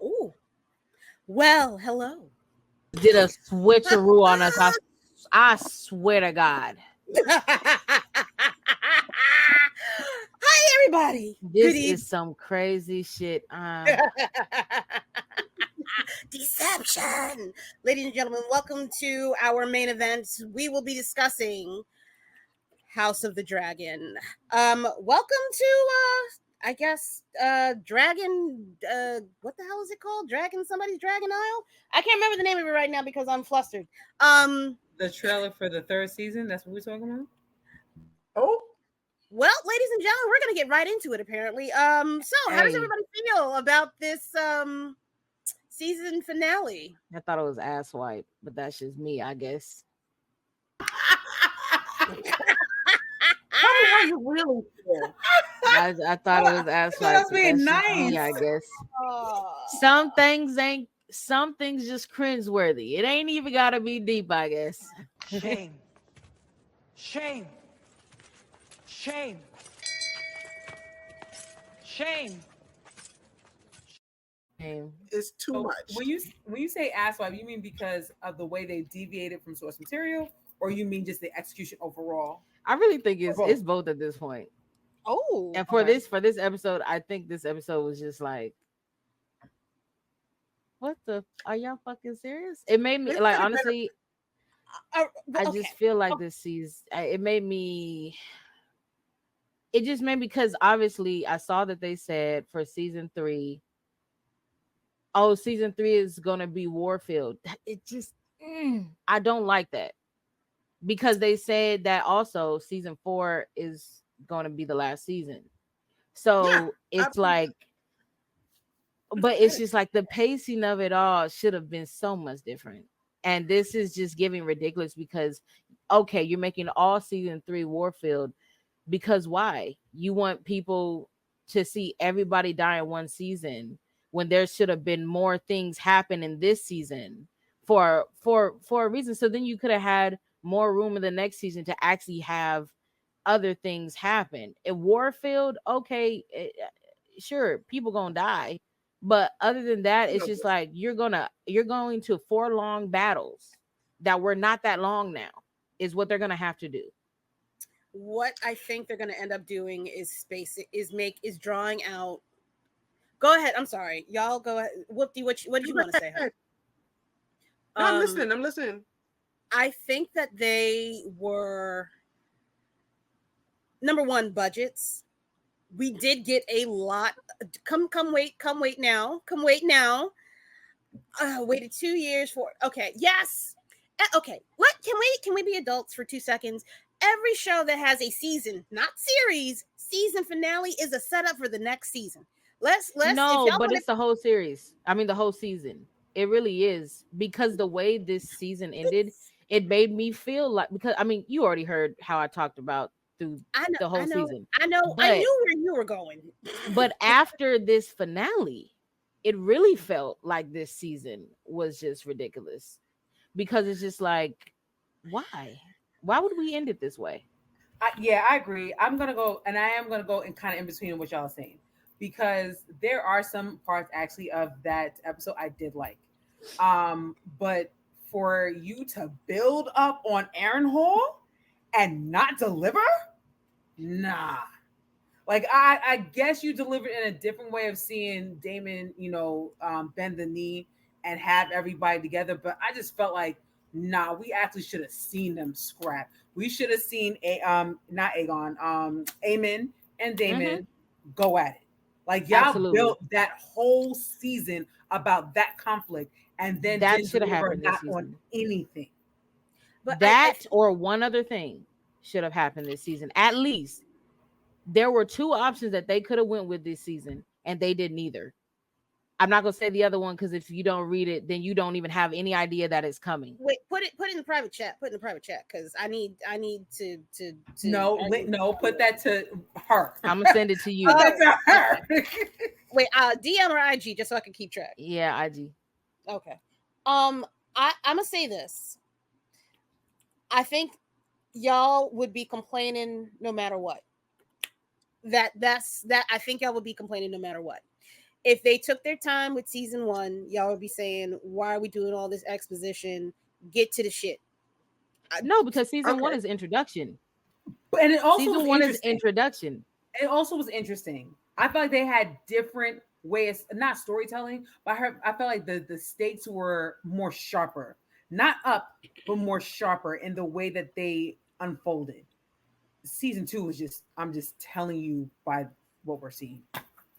Ooh. Well, hello. Did a switcheroo on us. I swear to God. Hi, everybody. Good This evening. is some crazy shit. Deception. Ladies and gentlemen, welcome to our main event. We will be discussing House of the Dragon. Welcome to I guess Dragon what the hell is it called? Somebody's Dragon Isle? I can't remember the name of it right now because I'm flustered. The trailer for the third season, that's what we're talking about? Oh. Well, ladies and gentlemen, we're gonna get right into it apparently. So how does everybody feel about this season finale? I thought it was ass wipe, but that's just me, I guess. Tell me how you really feel. I thought it was ass wipe. That's being nice. Me, I guess. Some things just cringeworthy. It ain't even gotta be deep, I guess. Shame. Shame. Shame. Shame. It's too much. When you say asswipe, you mean because of the way they deviated from source material, or you mean just the execution overall? I really think it's both at this point. Oh, and for this episode, I think this episode was just like, what the? Are y'all fucking serious? It made me like honestly. I just feel like this season. It just made me because obviously I saw that they said for season 3. Oh, season 3 is gonna be Warfield. It just I don't like that because they said that also season 4 is gonna be the last season. So it's like, but it's just like the pacing of it all should have been so much different. And this is just giving ridiculous because, okay, you're making all season 3 Warfield because why? You want people to see everybody die in one season when there should have been more things happen in this season for a reason. So then you could have had more room in the next season to actually have other things happen. In Warfield, okay, sure, people gonna die. But other than that, it's just like you're going to 4 long battles that were not that long now is what they're gonna have to do. What I think they're gonna end up doing is drawing out. Go ahead. I'm sorry, y'all. Go ahead. Whoopty, what did you want to say? No, I'm listening. I think that they were number one budgets. We did get a lot. Come wait now. Waited 2 years for. Okay, yes. Okay, can we be adults for 2 seconds? Every show that has a season, not series, season finale is a setup for the next season. Let's no, but it's the whole series. I mean, the whole season. It really is because the way this season ended, it made me feel like because I mean, you already heard how I talked about through the whole season. I know. But, I knew where you were going. But after this finale, it really felt like this season was just ridiculous because it's just like, why? Why would we end it this way? I agree. I'm gonna go, and I am gonna go in kind of in between what y'all are saying because there are some parts actually of that episode I did like, but for you to build up on Aaron Hall and not deliver, nah. Like I guess you delivered in a different way of seeing Damon, bend the knee and have everybody together, but I just felt like, nah, we actually should have seen them scrap. We should have seen not Aegon, Aemon and Damon go at it. Like y'all built that whole season about that conflict, and then that should have happened not on anything. But that or one other thing should have happened this season. At least there were 2 options that they could have went with this season, and they did neither. I'm not gonna say the other one because if you don't read it, then you don't even have any idea that it's coming. Wait, put it in the private chat. Put it in the private chat because I need to. No, put that to her. I'm gonna send it to you. Put that to her. Wait, DM or IG just so I can keep track. Yeah, IG. Okay. I'm gonna say this. I think y'all would be complaining no matter what. I think y'all would be complaining no matter what. if they took their time with season 1, y'all would be saying, "Why are we doing all this exposition? Get to the shit." No, because season one Okay. is introduction. And it also Season was one is interesting. introduction. It also was interesting. I felt like they had different ways, not storytelling, but I felt like the stakes were more sharper, not up, but more sharper in the way that they unfolded. Season 2 was just, I'm just telling you by what we're seeing.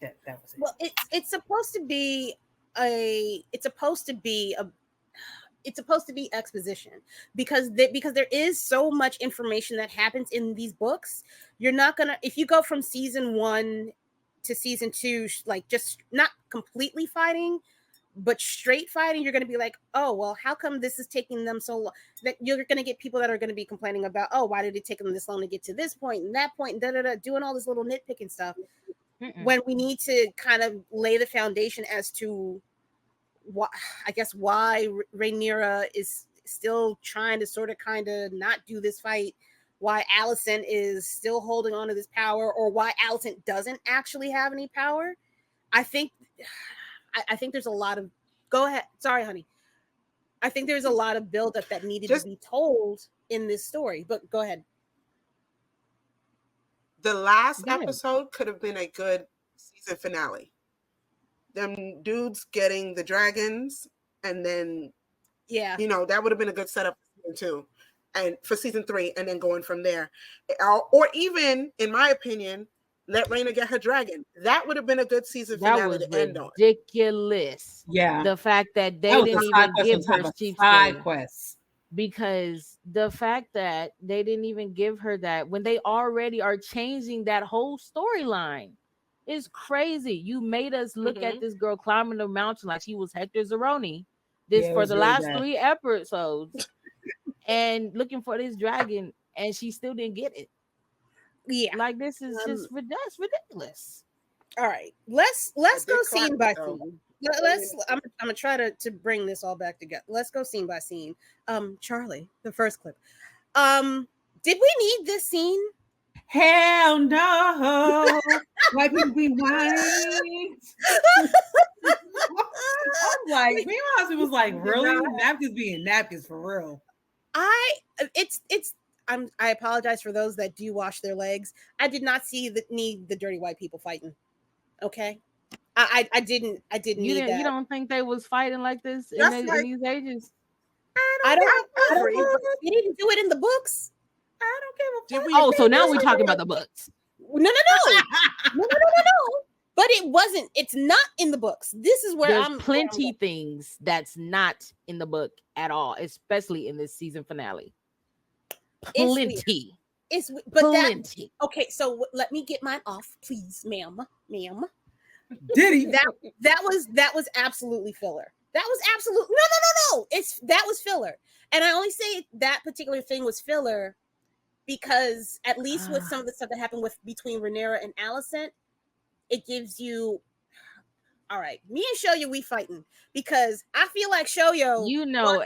That was it. Well, it's supposed to be a it's supposed to be a it's supposed to be exposition because there is so much information that happens in these books. You're not gonna, if you go from season 1 to season 2 like just not completely fighting but straight fighting, you're going to be like, oh well, how come this is taking them so long? That you're going to get people that are going to be complaining about, oh, why did it take them this long to get to this point and that point, and doing all this little nitpicking stuff. When we need to kind of lay the foundation as to why, I guess, why Rhaenyra is still trying to sort of kind of not do this fight, why Alicent is still holding on to this power, or why Alicent doesn't actually have any power. I think there's a lot of, go ahead, sorry honey, I think there's a lot of buildup that needed to be told in this story, but go ahead. The last episode could have been a good season finale. Them dudes getting the dragons, and then that would have been a good setup for season 2 and for season 3, and then going from there. Or even, in my opinion, let Rhaena get her dragon. That would have been a good season finale to end on. Ridiculous. Yeah, the fact that they didn't even give her side quests. Because the fact that they didn't even give her that when they already are changing that whole storyline is crazy. You made us look at this girl climbing the mountain like she was Hector Zeroni for the last 3 episodes and looking for this dragon, and she still didn't get it. Yeah, like this is just that's ridiculous. All right, let's go scene by scene. I'm gonna try to bring this all back together. Let's go scene by scene. Charlie, the first clip. Did we need this scene? Hell no. Why people be white? I'm like, meanwhile, it was like, really? Napkins being napkins for real. I apologize for those that do wash their legs. I did not see the dirty white people fighting. Okay. I didn't need that. You don't think they was fighting like this in these ages? I don't they didn't do it in the books. I don't give a fuck. So now we're talking about the books. No. No. But it wasn't. It's not in the books. This is where There's plenty things that's not in the book at all, especially in this season finale. Plenty. It's but plenty. Okay, so let me get mine off, please, ma'am. Diddy. That was absolutely filler. That was absolute no. That was filler. And I only say that particular thing was filler because at least with some of the stuff that happened between Rhaenyra and Alicent, it gives you, all right, me and Shoyo, we fighting because I feel like Shoyo,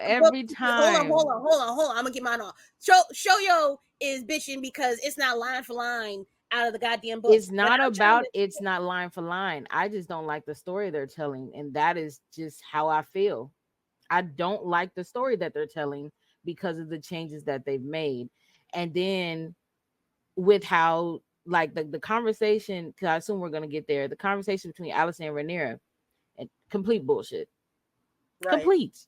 every time. Hold on. I'm gonna get mine off. Shoyo is bitching because it's not line for line out of the goddamn book. It's not about it's not line for line. I just don't like the story they're telling, and that is just how I feel. I don't like the story that they're telling because of the changes that they've made. And then with how like the conversation, because I assume we're gonna get there, the conversation between Alicent and Rhaenyra, and complete bullshit. Right. Complete.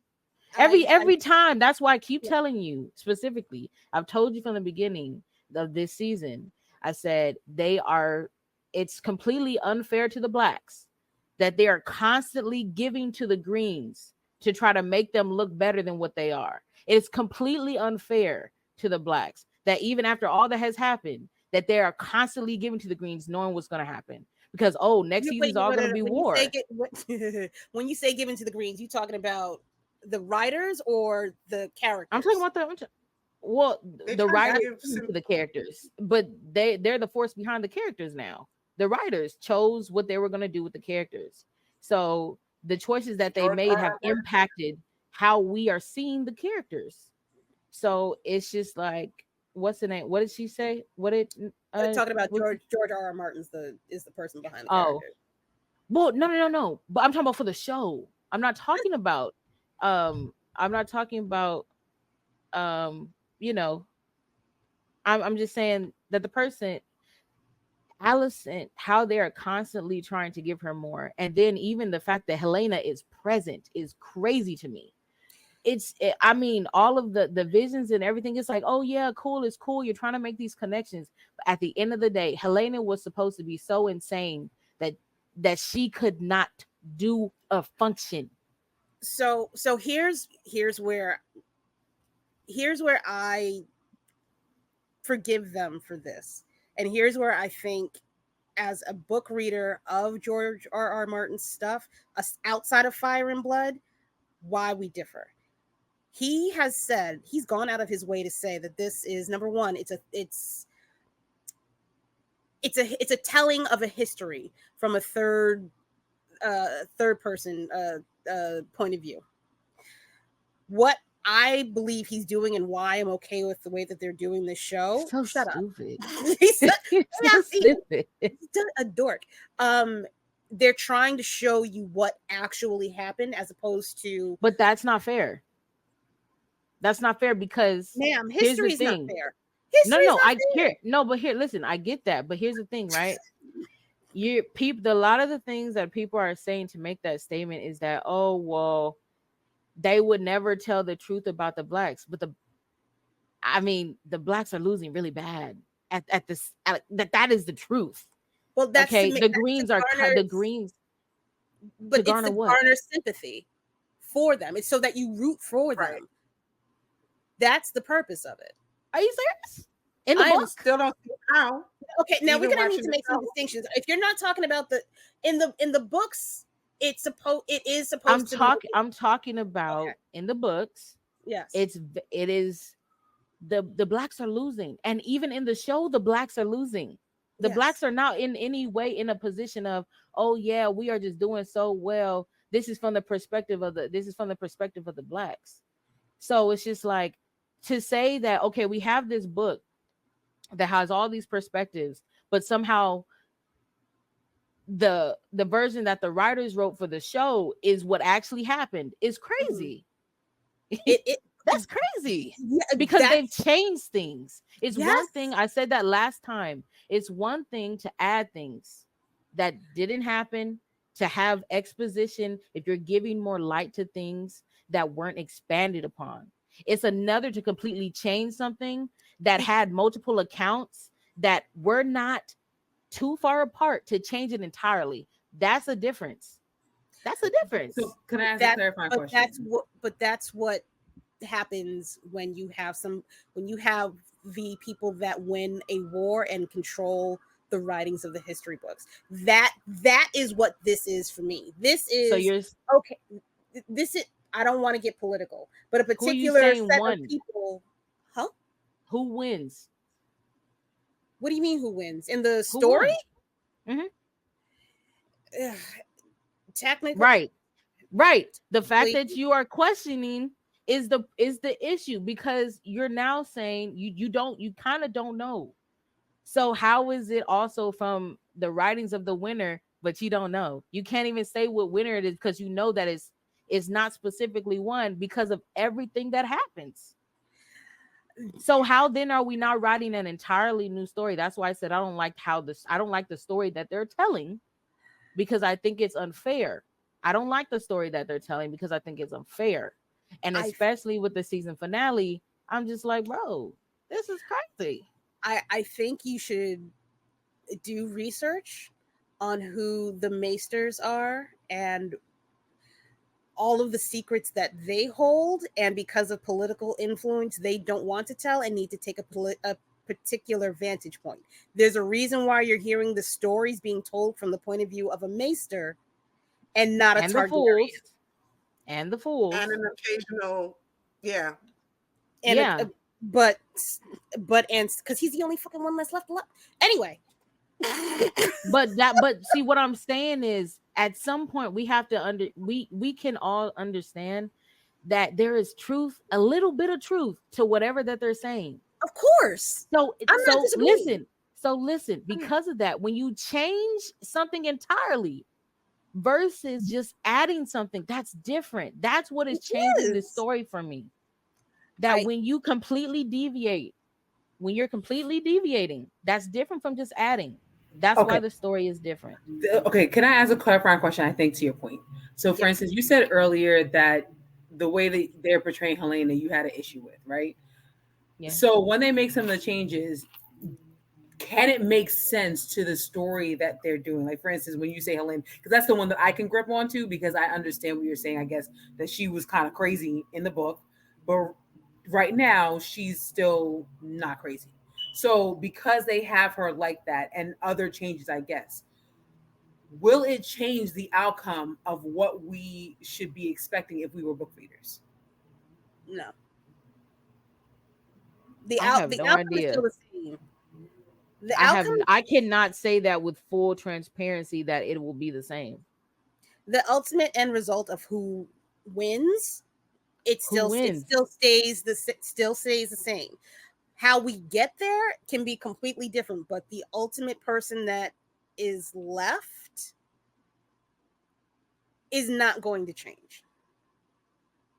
Every time. That's why I keep telling you specifically. I've told you from the beginning of this season. I said it's completely unfair to the blacks that they are constantly giving to the greens to try to make them look better than what they are. It's completely unfair to the blacks that even after all that has happened, that they are constantly giving to the greens, knowing what's going to happen. Because next season is all going to be war. When you say giving to the greens, you talking about the writers or the characters? I'm talking about the writers to the characters, but they're the force behind the characters now. The writers chose what they were going to do with the characters. So the choices that they made have impacted how we are seeing the characters. So it's just like, what's the name? What did she say? Talking about George R.R. Martin's is the person behind the characters. Well, no. But I'm talking about for the show. I'm not talking about. I'm not talking about. You know. I'm just saying that the person, Allison, how they are constantly trying to give her more, and then even the fact that Helena is present is crazy to me. I mean, all of the visions and everything, it's like, oh yeah, cool, it's cool, you're trying to make these connections, but at the end of the day, Helena was supposed to be so insane that she could not do a function. So here's where I forgive them for this, and here's where I think, as a book reader of George R.R. Martin's stuff, outside of Fire and Blood, why we differ. He has said, he's gone out of his way to say that this is, number one, it's a telling of a history from a third person point of view. What I believe he's doing and why I'm okay with the way that they're doing this show. So Shut stupid. up. He's so stupid. He's a dork. They're trying to show you what actually happened as opposed to. But that's not fair. That's not fair because, ma'am, history is not fair. But here, listen, I get that, but here's the thing, right? A lot of the things that people are saying to make that statement is that, oh well, they would never tell the truth about the blacks, but the blacks are losing really bad at this. That is the truth. Well, that's okay. The Greens are the Greens, but it's to garner sympathy for them. It's so that you root for them. That's the purpose of it. Are you serious? In the book? Still don't see how. Okay, now we're gonna need to make some distinctions. If you're not talking about in the books, it is supposed to be. I'm talking about in the books. Yes, it is the blacks are losing, and even in the show, the blacks are losing. The blacks are not in any way in a position of, oh yeah, we are just doing so well. This is from the perspective of the blacks. So it's just like, to say that, okay, we have this book that has all these perspectives, but somehow the version that the writers wrote for the show is what actually happened is crazy. That's crazy. Because they've changed things. It's one thing, I said that last time, it's one thing to add things that didn't happen, to have exposition if you're giving more light to things that weren't expanded upon. It's another to completely change something that had multiple accounts that were not too far apart to change it entirely. That's a difference. That's a difference. So can I ask a clarifying question? That's what happens when you have the people that win a war and control the writings of the history books. That is what this is for me. This is okay. This is, I don't want to get political, but a particular set of people. Huh? Who wins? What do you mean who wins? In the story? Mm-hmm. Technically. Right. The fact that you are questioning is the issue, because you're now saying you kind of don't know. So how is it also from the writings of the winner, but you don't know? You can't even say what winner it is, because you know that it's not specifically one because of everything that happens. So how then are we not writing an entirely new story? That's why I said I don't like the story that they're telling, because I think it's unfair. I don't like the story that they're telling because I think it's unfair. And especially with the season finale, I'm just like, bro, this is crazy. I think you should do research on who the Maesters are and all of the secrets that they hold, and because of political influence they don't want to tell and need to take a particular vantage point. There's a reason why you're hearing the stories being told from the point of view of a Maester and not a Targaryen. And the fools. And an occasional, but because he's the only fucking one that's left alive. Anyway. but see, what I'm saying is, at some point we have to we can all understand that there is truth, a little bit of truth to whatever that they're saying. Of course. So listen, because of that, when you change something entirely, versus just adding something. That's different. That's what is changing the story for me. That when you completely deviate, when you're completely deviating, that's different from just adding. That's why the story is different. Okay, can I ask a clarifying question? I think to your point. So, for instance, you said earlier that the way that they're portraying Helena, you had an issue with, right? Yeah. So when they make some of the changes, can it make sense to the story that they're doing? Like, for instance, when you say Helena, because that's the one that I can grip onto, because I understand what you're saying. I guess that she was kind of crazy in the book, but right now she's still not crazy. So because they have her like that and other changes, I guess, will it change the outcome of what we should be expecting if we were book readers? No. I have no idea. I cannot say that with full transparency that it will be the same. The ultimate end result of who wins, it still stays the same. How we get there can be completely different, but the ultimate person that is left is not going to change.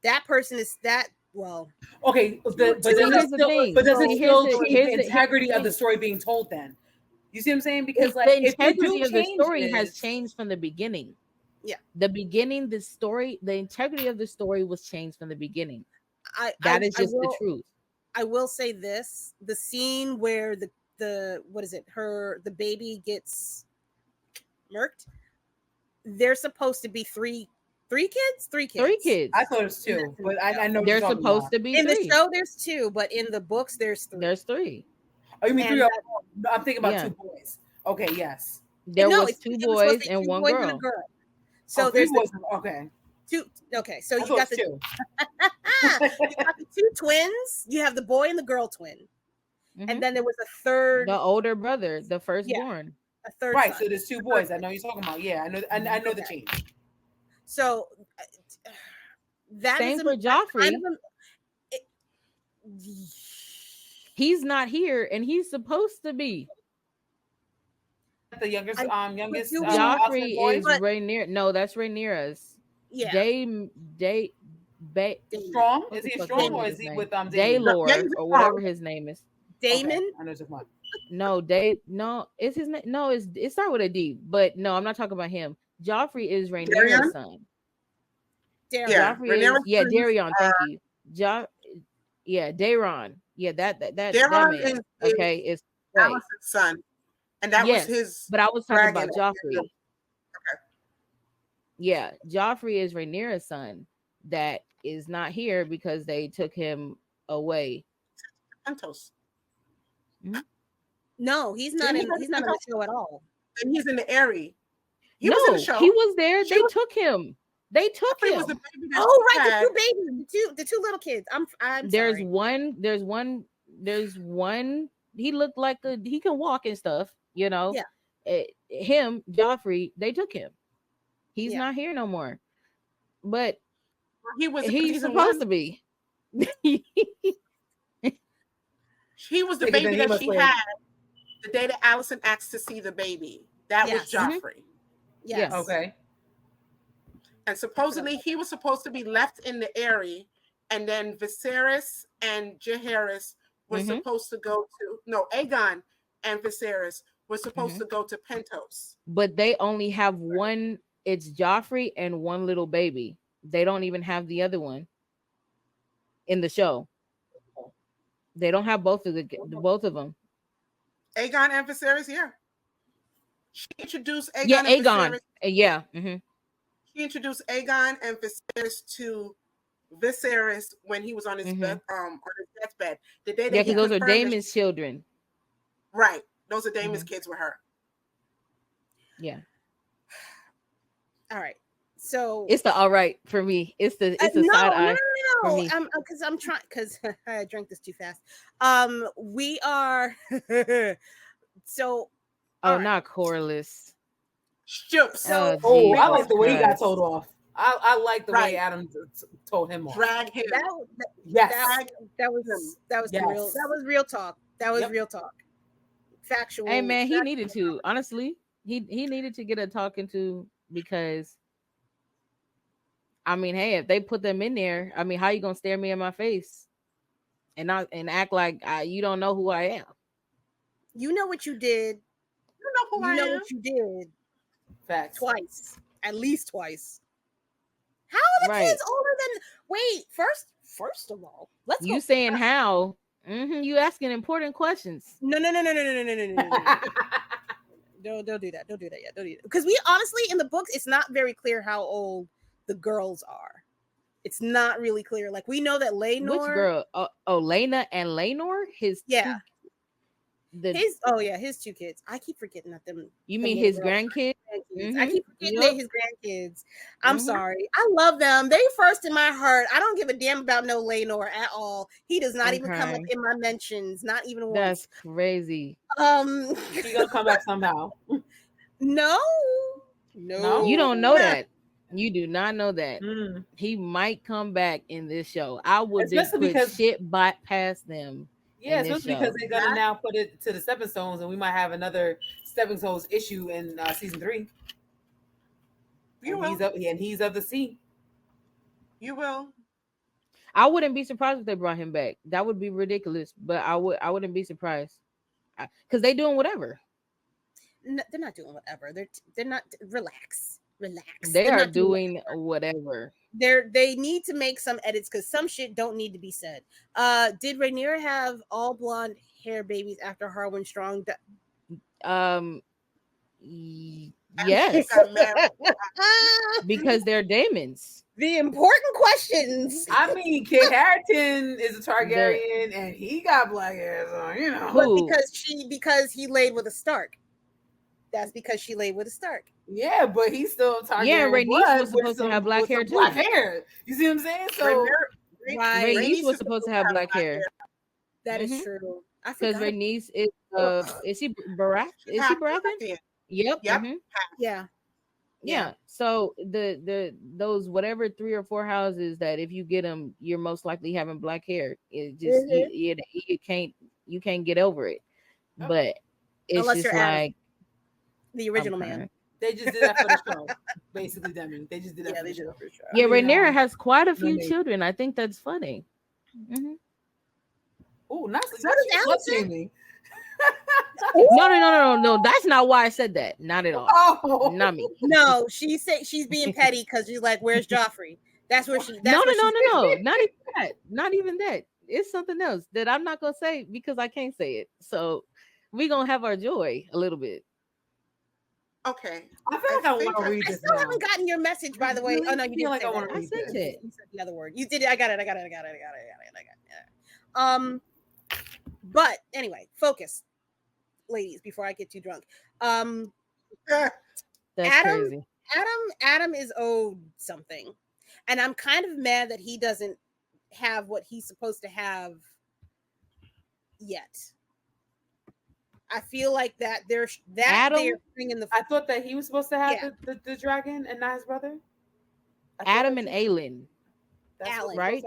That person is that well. Okay, but does it still change the integrity of the story being told then? You see what I'm saying? Because like the integrity of the story has changed from the beginning. Yeah. The integrity of the story was changed from the beginning. That is just the truth. I will say this: the scene where the what is it? The baby gets murked. They're supposed to be three kids. I thought it was 2, but I know they're supposed to be in 3. the show. There's 2, but in the books there's 3. There's 3. Oh, you mean 3? I'm thinking about 2 boys. Okay, yes. There was 2 boys and 1 girl. And a girl. So there's okay. 2. Okay, so you got the 2. You got the 2 twins. You have the boy and the girl twin, and then there was a third, the older brother, the firstborn. A third, right? Son. So there's 2 boys. I know you're talking about. Yeah, I know the change. So that same for Joffrey. He's not here, and he's supposed to be. The youngest Joffrey is Rhaenyra. No, that's Rhaenyra's. Yeah. Strong? Is he strong or is he with Daylor or whatever his name is? Damon? Okay. I know it's one. No, it's his name. No, it starts with a D, but no, I'm not talking about him. Joffrey is Rhaenyra's son. Darion, thank you. Daron. Yeah, that man. Is okay, it's Allison's son. And that was his. But I was talking about Joffrey. Okay. Yeah, Joffrey is Rhaenyra's son that is not here because they took him away. Pentos. Mm-hmm. No, he's not in the show at all. And he's in the Eyrie. He was in the show. He was there. They took him. They took him. Was the baby the 2 babies, the 2 little kids. I'm There's sorry. There's one. He looked like he can walk and stuff. You know. Yeah. Him, Joffrey. They took him. He's not here no more. But he's supposed to be. He was the baby that she had the day that Allison asked to see the baby. That was Joffrey. Yes. Okay. And supposedly he was supposed to be left in the Eyrie, and then Viserys and Jaehaerys were supposed to go to Aegon and Viserys were supposed to go to Pentos. But they only have one. It's Joffrey and one little baby. They don't even have the other one in the show. They don't have both of them. Aegon and Viserys, She introduced Aegon. Yeah, and Aegon. Viserys. Yeah. Mm-hmm. She introduced Aegon and Viserys to Viserys when he was on his on his deathbed. The day that because those are Daemon's children. Right. Those are Daemon's kids with her. Yeah. All right. So it's the all right for me. It's the side eye. No. Because I'm trying because I drank this too fast. We are so. Not Corliss. So I like the way he got told off. I like the way Adam told him off. Drag him. That was real talk. That was real talk. Factual. Hey man, he needed to. Honestly, he needed to get a talking to because I mean, hey, if they put them in there, I mean, how you gonna stare me in my face and act like you don't know who I am? You know what you did. You know who I am. What you did. Facts. Twice, at least twice. How are the kids older than? Wait, first of all, let's. You saying how? You asking important questions. No. Don't do that. Don't do that yet. Don't do that. Because we honestly, in the books, it's not very clear how old the girls are. It's not really clear. Like we know that Lenore. Which girl? Lena and Lenore. His his two kids. I keep forgetting that them. You mean his grandkids? I keep forgetting they're his grandkids. I'm sorry. I love them. They first in my heart. I don't give a damn about no Lenore at all. He does not even come up in my mentions. Not even once. That's crazy. He gonna come back somehow. No. You don't know that. You do not know that. He might come back in this show. I would just put shit past them. Yeah, especially because they're gonna now put it to the Stepping Stones, and we might have another Stepping Stones issue in season 3. He's of the sea. You will. I wouldn't be surprised if they brought him back. That would be ridiculous, but I wouldn't be surprised because they doing whatever. No, they're not doing whatever. They're not. Relax. They are doing whatever. They need to make some edits because some shit don't need to be said. Did Rhaenyra have all blonde hair babies after Harwin Strong? Yes, because they're Daemons. The important questions. I mean, Kit Harington is a Targaryen, and he got black hair, so you know. But because he laid with a Stark. That's because she laid with a Stark. Yeah, but he's still Targaryen. Yeah, Rhaenys was supposed to have black hair too. Black hair. You see what I'm saying? So Rhaenys was supposed to have black hair. That is true. Because Rhaenys is he Baratheon? Is he Baratheon? Yep. Yeah. So those whatever 3 or 4 houses that if you get them, you're most likely having black hair. It just you can't get over it. But it's unless just like the original man. They just did that for the show. Basically, Demi. They just did that for the show. Yeah, Rhaenyra has quite a few children. I think that's funny. Oh, not shaming. No. That's not why I said that. Not at all. Oh. Not me. No, she said she's being petty because she's like, "Where's Joffrey?" That's where she. No. Not even that. Not even that. It's something else that I'm not gonna say because I can't say it. So we're gonna have our joy a little bit. Okay. I feel like I want to read this. I still haven't gotten your message, by the way. Oh no, you didn't. Like I want to read I sent this. it. You said the other word. You did it. I got it. But anyway, focus, ladies. Before I get too drunk. That's crazy. Adam is owed something, and I'm kind of mad that he doesn't have what he's supposed to have yet. I feel like that there's that thing in the. I thought that he was supposed to have the dragon and not his brother. Adam and Aelin. Alan, right?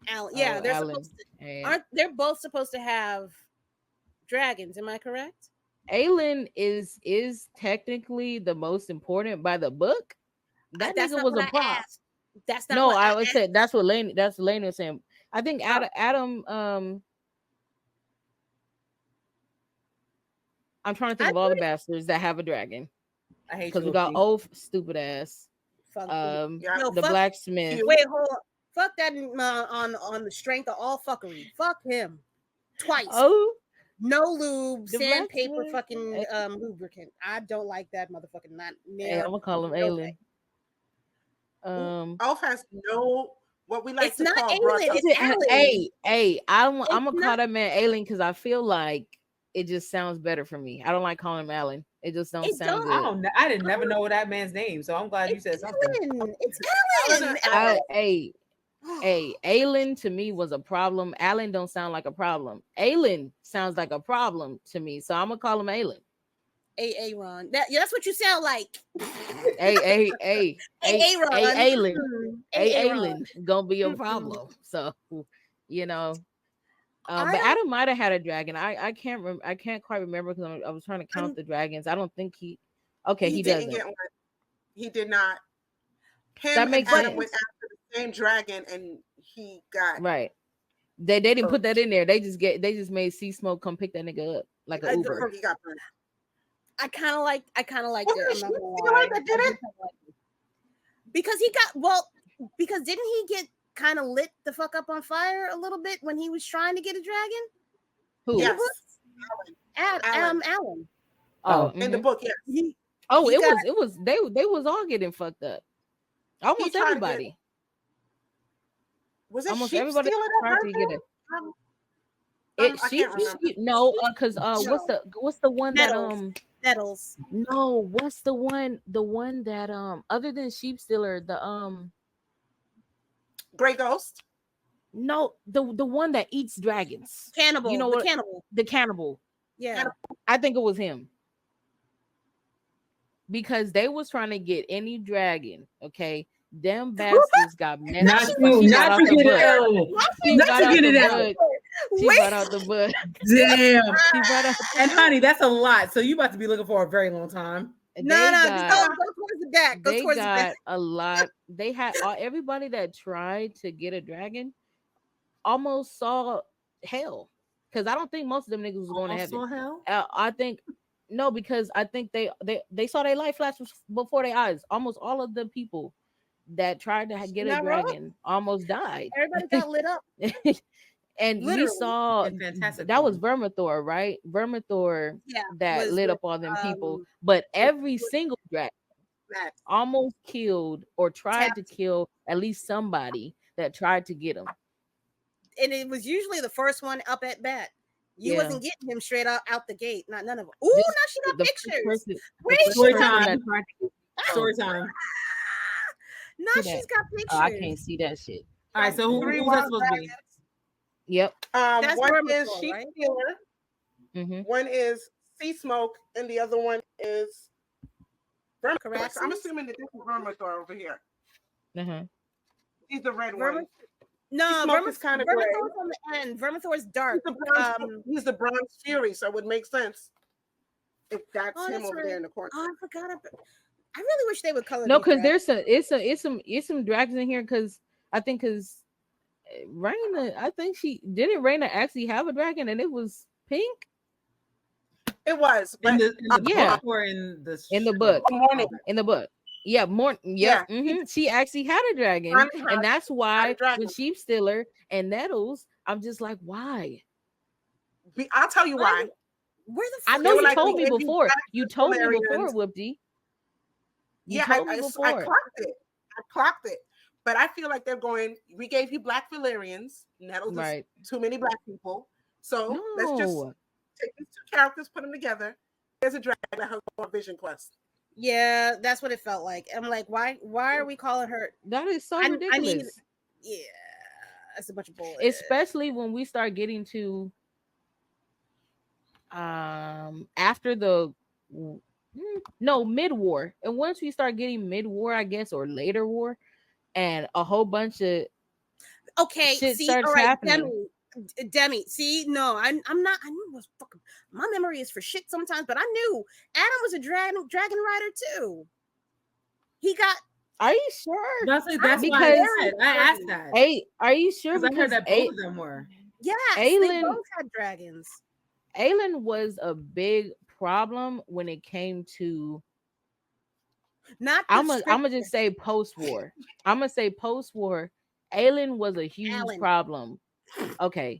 Alan. Yeah, they're Alan. supposed to. They're both supposed to have dragons? Am I correct? Aelin is technically the most important by the book. That nigga was a prop. That's not. I would say that's what Lane was saying. I think Adam. I'm trying to think of all the bastards that have a dragon. I hate because we got Oath, stupid ass. The blacksmith. Wait, hold on. Fuck that on the strength of all fuckery. Fuck him. Twice. Oh. No lube, sandpaper, fucking lubricant. I don't like that motherfucking not. Hey, I'm gonna call him Aelin. Oath has no what we like it's to not call. Aelin, it's Alan. Hey, I'm gonna call that man Aelin because I feel like it just sounds better for me. I don't like calling him Alan. It just don't sound good. I didn't never know that man's name, so I'm glad you said something. It's Alan. Hey, Aelin to me was a problem. Alan don't sound like a problem. Aelin sounds like a problem to me, so I'm gonna call him Aelin. Aaron. That's what you sound like. Hey, Aelin. Aelin Gonna be a problem. So, you know. But Adam might have had a dragon. I can't quite remember because I was trying to count the dragons. I don't think he. Okay, he doesn't. he did not. Him That makes and Adam sense. went after the same dragon, and he got right. They didn't put that in there. They just made Sea Smoke come pick that nigga up like an Uber. He got burned. I kind of liked it. I'm not Wasn't gonna it lie. that did it? Because didn't he get kind of lit the fuck up on fire a little bit when he was trying to get a dragon? Who? Yes. Alan. Oh, in the book, yes. He they was all getting fucked up. Almost everybody. Was it almost sheep everybody stealer tried to get it. No, because what's the one Nettles. Nettles. No, what's the one that other than sheep stealer, the Grey Ghost? no, the one that eats dragons. Cannibal. You know the what? Cannibal. The cannibal. Yeah. I think it was him. Because they was trying to get any dragon, okay? Them bastards got messed Not up. to get it out. Not to get it out. She brought out the book. Damn. She brought out and honey, that's a lot. So you about to be looking for a very long time. No, go towards the back. Go towards the back. A lot. They had everybody that tried to get a dragon almost saw hell. Because I don't think most of them niggas was going to heaven. Saw hell? I think no, because I think they saw their life flash before their eyes. Almost all of the people that tried to get a dragon almost died. Everybody got lit up. And literally. We saw that was Vermithor, right? Vermithor that lit up all them people. But every single dragon almost killed or tried to kill at least somebody that tried to get him. And it was usually the first one up at bat. You wasn't getting him straight out the gate. None of them. Ooh, now she got pictures. Story time. Story time. Now she's got pictures. Oh, I can't see that shit. All right, so who's that supposed to be? Yep. One is Sheep Stealer. One is Sea Smoke, and the other one is Vermithor. I'm assuming that this is Vermithor over here. He's the red one. No, Vermithor's kind of gray. On the end. Vermithor's dark. He's the Bronze Fury, so it would make sense if that's him over there in the corner. Oh, I forgot about. I really wish they would color. No, because there's some dragons in here. Because Raina, I think Raina actually have a dragon, and it was pink. It was in the book or in the book. In the book. Yeah, more. Yeah. She actually had a dragon, and that's why with Sheep Stealer and Nettles, I'm just like, why? I'll tell you why. Where the fuck? I know you told me before. You told me before, Whoopty. I clocked it. But I feel like they're going. We gave you Black Valyrians. Nettles is too many Black people. So let's just take these two characters, put them together. There's a dragon that has a Vision Quest. Yeah, that's what it felt like. I'm like, why are we calling her? That is so ridiculous. Yeah, that's a bunch of bullshit. Especially when we start getting to after the mid-war. And once we start getting mid-war, I guess, or later war, and a whole bunch of shit starts happening. Demi, see, no, I'm not. I knew it was fucking. My memory is for shit sometimes, but I knew Adam was a dragon rider too. He got. Are you sure? That's because I asked that. Hey, are you sure? Because I heard that both of them were. Yeah, Aelin, they both had dragons. Aelin was a big problem when it came to. I'm gonna just say post-war. I'm gonna say post-war. Aelin was a huge problem. Okay.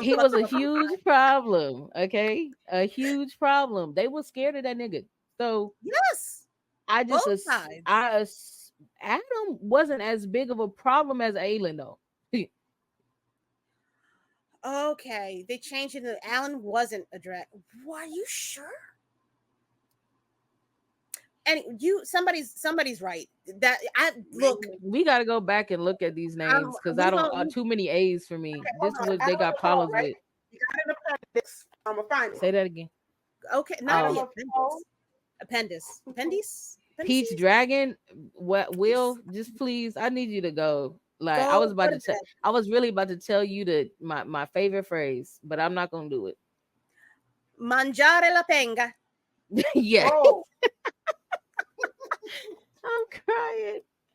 He was a huge problem. Okay. A huge problem. They were scared of that nigga. So yes. Adam wasn't as big of a problem as Aelin though. Okay. They changed it to Alan wasn't a dragon. Are you sure? And somebody's right. That we got to go back and look at these names because I don't too many A's for me. This was they got problems with. You got an appendix. I'm gonna find it. Say that again. Okay, not the appendix. Peach Dragon. What? Will just please? I need you to go. Like I was about to tell. I was really about to tell you my favorite phrase, but I'm not gonna do it. Mangiare la penga. Yeah. Oh.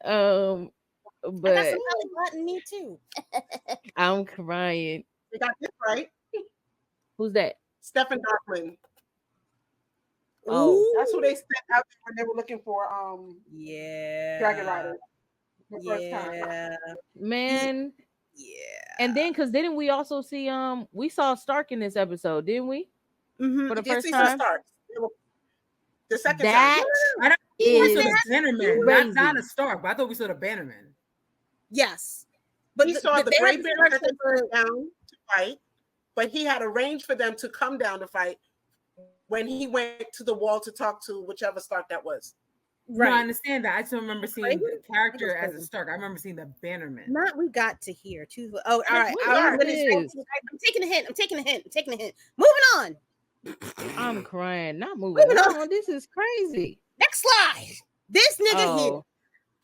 Um, I got but some belly button, me too. I'm crying. They got this right. Who's that? Stephen Darkman. Oh, That's who they sent out there when they were looking for Yeah. Dragon Rider the first time. Yeah. man. Yeah. And then, because didn't we also see we saw Stark in this episode, didn't we? Mm-hmm. For the You did first see some time. Starks. The second That I don't think we saw is the Bannerman, crazy. not a Stark, but I thought we saw the Bannerman. Yes. But he saw the they Grey had Bears that came down to fight, but he had arranged for them to come down to fight when he went to the wall to talk to whichever Stark that was. Right. No, I right. understand that. I just don't remember seeing the character as a Stark. I remember seeing the Bannerman. Not we got to hear too. Oh, all right. What I'm is taking a hint. I'm taking a hint. I'm taking a hint. Moving on. I'm crying. Not moving on. This is crazy. Next slide. This nigga here. Oh,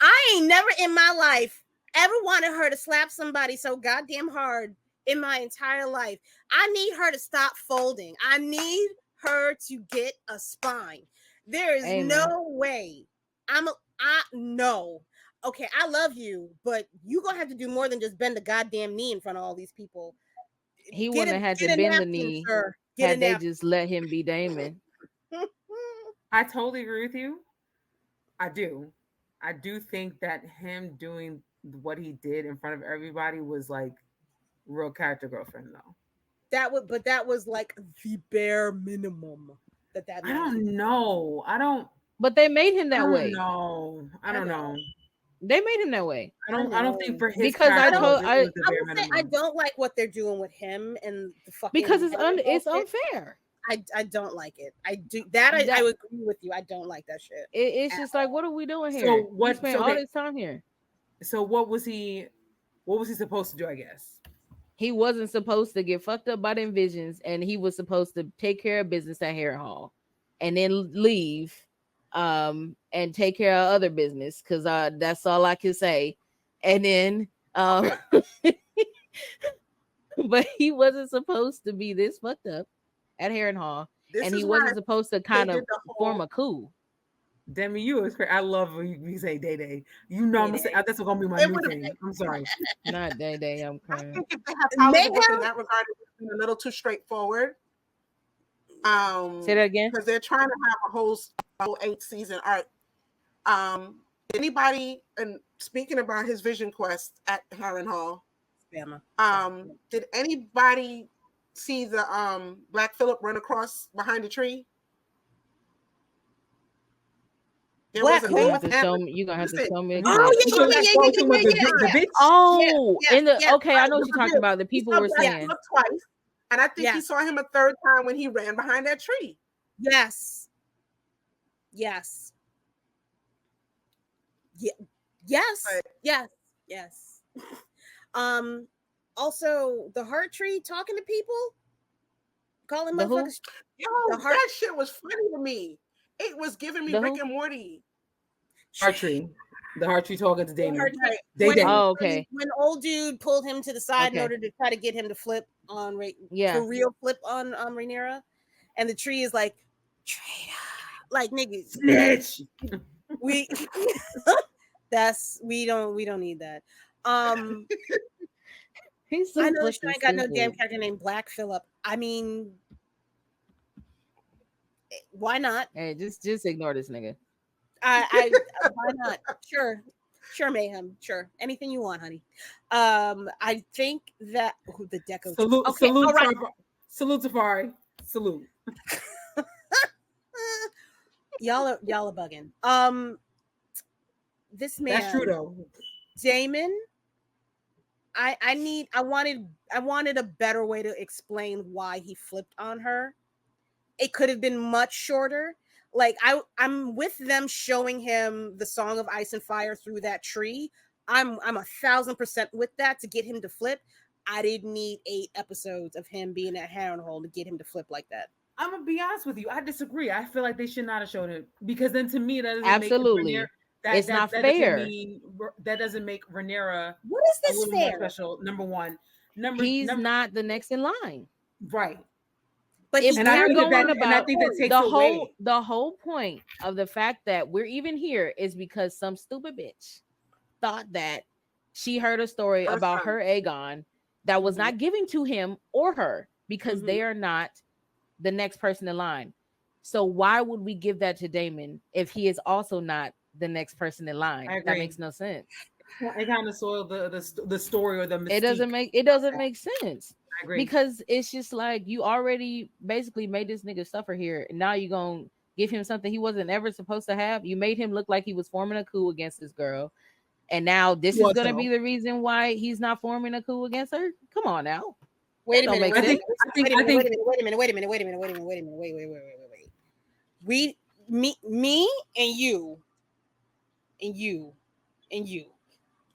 I ain't never in my life ever wanted her to slap somebody so goddamn hard in my entire life. I need her to stop folding. I need her to get a spine. There is Amen. no way. No. Okay, I love you, but you gonna have to do more than just bend the goddamn knee in front of all these people. he wouldn't have had to bend the knee had they just let him be Damon. I totally agree with you. I do think that him doing what he did in front of everybody was like real character girlfriend though. That was like the bare minimum that I don't know. But they made him that way. No, I don't know. They made him that way. I don't think for his because I don't like what they're doing with him and the fucking because it's unfair. I don't like it. I do that. I agree with you. I don't like that shit. It's just like, what are we doing here? So what? We spent all this time here. So what was he supposed to do? I guess he wasn't supposed to get fucked up by them visions, and he was supposed to take care of business at Harrenhal, and then leave, and take care of other business because that's all I can say. And then, but he wasn't supposed to be this fucked up at Harrenhal, and he wasn't supposed to kind of form a coup. Demi, you is crazy. I love when you say Day Day. You know, I'm saying that's gonna be my new thing. I'm sorry, not Day Day. I'm crying. I think if they have powers in that regard, it's a little too straightforward. Say that again. Because they're trying to have a whole 8-season arc. Anybody, and speaking about his vision quest at Harrenhal, did anybody see the Black Phillip run across behind a tree? There was a thing with him. You're gonna have to tell me. Oh, okay, I know what you're talking about. The people were saying twice, and I think he saw him a third time when he ran behind that tree. Yes. Yeah. Yes. Also, the heart tree talking to people, calling motherfuckers. That shit was funny to me. It was giving me Rick and Morty. Heart tree. The heart tree talking to Damon. Okay. When old dude pulled him to the side in order to try to get him to flip on for real flip on Rhaenyra, and the tree is like, traitor, like niggas, snitch. We don't need that. He's so I know she ain't got no damn character named Black Phillip. I mean, why not? Hey, just ignore this nigga. Why not? Sure, Mayhem. Sure, anything you want, honey. I think that the deco. Salute, Safari. Salute. Y'all are bugging. This man. That's true though. Damon. I wanted a better way to explain why he flipped on her. It could have been much shorter. Like I'm with them showing him the Song of Ice and Fire through that tree. I'm 1,000% with that to get him to flip. I didn't need 8 episodes of him being at Harrenhal to get him to flip like that. I'm gonna be honest with you. I disagree. I feel like they should not have shown it because then to me that doesn't absolutely make it's not fair. That doesn't make Rhaenyra. What is this fair? Special. Number one. He's not the next in line, right? But if we're going about the whole point of the fact that we're even here is because some stupid bitch thought that she heard a story about her Aegon that was not giving to him or her because they are not the next person in line. So why would we give that to Daemon if he is also not the next person in line? That makes no sense. It kind of soiled the story or the mystique. It doesn't make sense. I agree. Because it's just like you already basically made this nigga suffer here, and now you're gonna give him something he wasn't ever supposed to have. You made him look like he was forming a coup against this girl, and now this is gonna be the reason why he's not forming a coup against her. Come on now. Wait a minute. Wait a minute. Me and you.